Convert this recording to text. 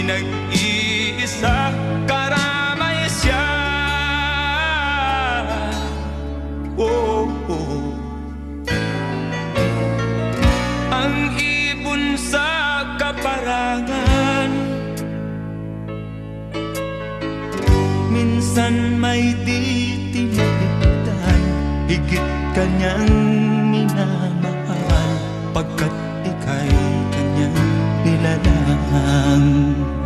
nag-iisa, karamay siya. Oh, oh. Ang ibon sa kaparangan, minsan may di tinitipdan, higit kanyang minamahal, pagkat ika'y kanyang nilalang.